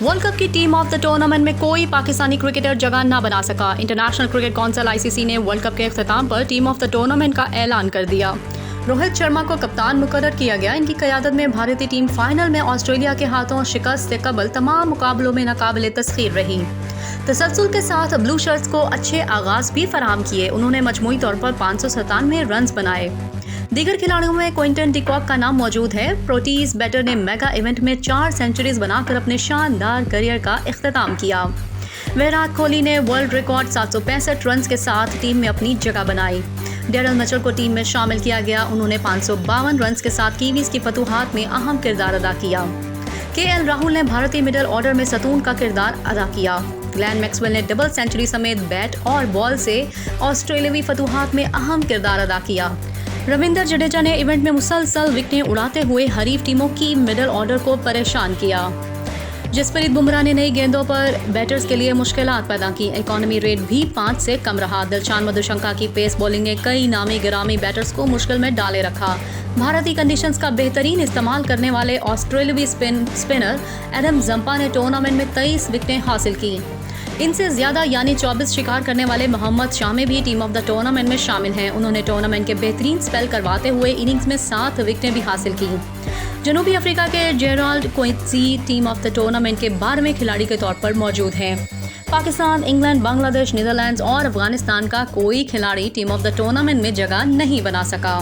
World cup की team of the tournament में कोई पाकिस्तानी क्रिकेटर जगह न बना सका। इंटरनेशनल क्रिकेट काउंसिल आईसीसी ने वर्ल्ड कप के अख्ताम पर टीम ऑफ द टूर्नामेंट का ऐलान कर दिया। रोहित शर्मा को कप्तान मुकर्रर किया गया। इनकी क़यादत में भारतीय टीम फाइनल में ऑस्ट्रेलिया के हाथों शिकस्त से कबल तमाम मुकाबलों में नाकाबिले तस्खीर रही। तसलसल के साथ ब्लू शर्ट्स को अच्छे आगाज भी फराहम किए। उन्होंने मजमूई तौर पर 597 रन बनाए। दीगर खिलाड़ियों में क्विंटन डी कॉक का नाम मौजूद है। प्रोटीज बैटर ने मेगा इवेंट में 4 सेंचुरीज बनाकर अपने शानदार करियर का इख्तिताम किया। विराट कोहली ने वर्ल्ड रिकॉर्ड 765 रन के साथ टीम में अपनी जगह बनाई। डेरल मिचेल को टीम में शामिल किया गया। उन्होंने 552 रन के साथ कीवीज की फतूहात में अहम किरदार अदा किया। केएल राहुल ने भारतीय मिडिल ऑर्डर में सतून का किरदार अदा किया। ग्लेन मैक्सवेल ने डबल सेंचुरी समेत बैट और बॉल से ऑस्ट्रेलियावी फतूहात में अहम किरदार अदा किया। रविंद्र जडेजा ने इवेंट में मुसलसल विकेटें उड़ाते हुए हरीफ टीमों की मिडिल ऑर्डर को परेशान किया। जसप्रीत बुमराह ने नई गेंदों पर बैटर्स के लिए मुश्किलात पैदा की। इकोनॉमी रेट भी 5 से कम रहा। दिलशान मधुशंका की पेस बॉलिंग ने कई नामी गिरामी बैटर्स को मुश्किल में डाले रखा। भारतीय कंडीशंस का बेहतरीन इस्तेमाल करने वाले ऑस्ट्रेलियावी स्पिनर एडम जंपा ने टूर्नामेंट में 23 विकेटें हासिल की। इनसे ज्यादा यानी 24 शिकार करने वाले मोहम्मद शामी भी टीम ऑफ द टूर्नामेंट में शामिल हैं। उन्होंने टूर्नामेंट के बेहतरीन स्पेल करवाते हुए इनिंग्स में 7 विकेटें भी हासिल की। जनूबी अफ्रीका के Gerald Quincy team of the tournament के 12वें खिलाड़ी के तौर पर मौजूद हैं। पाकिस्तान, इंग्लैंड, बांग्लादेश, नीदरलैंड्स और अफगानिस्तान का कोई खिलाड़ी टीम ऑफ द टूर्नामेंट में जगह नहीं बना सका।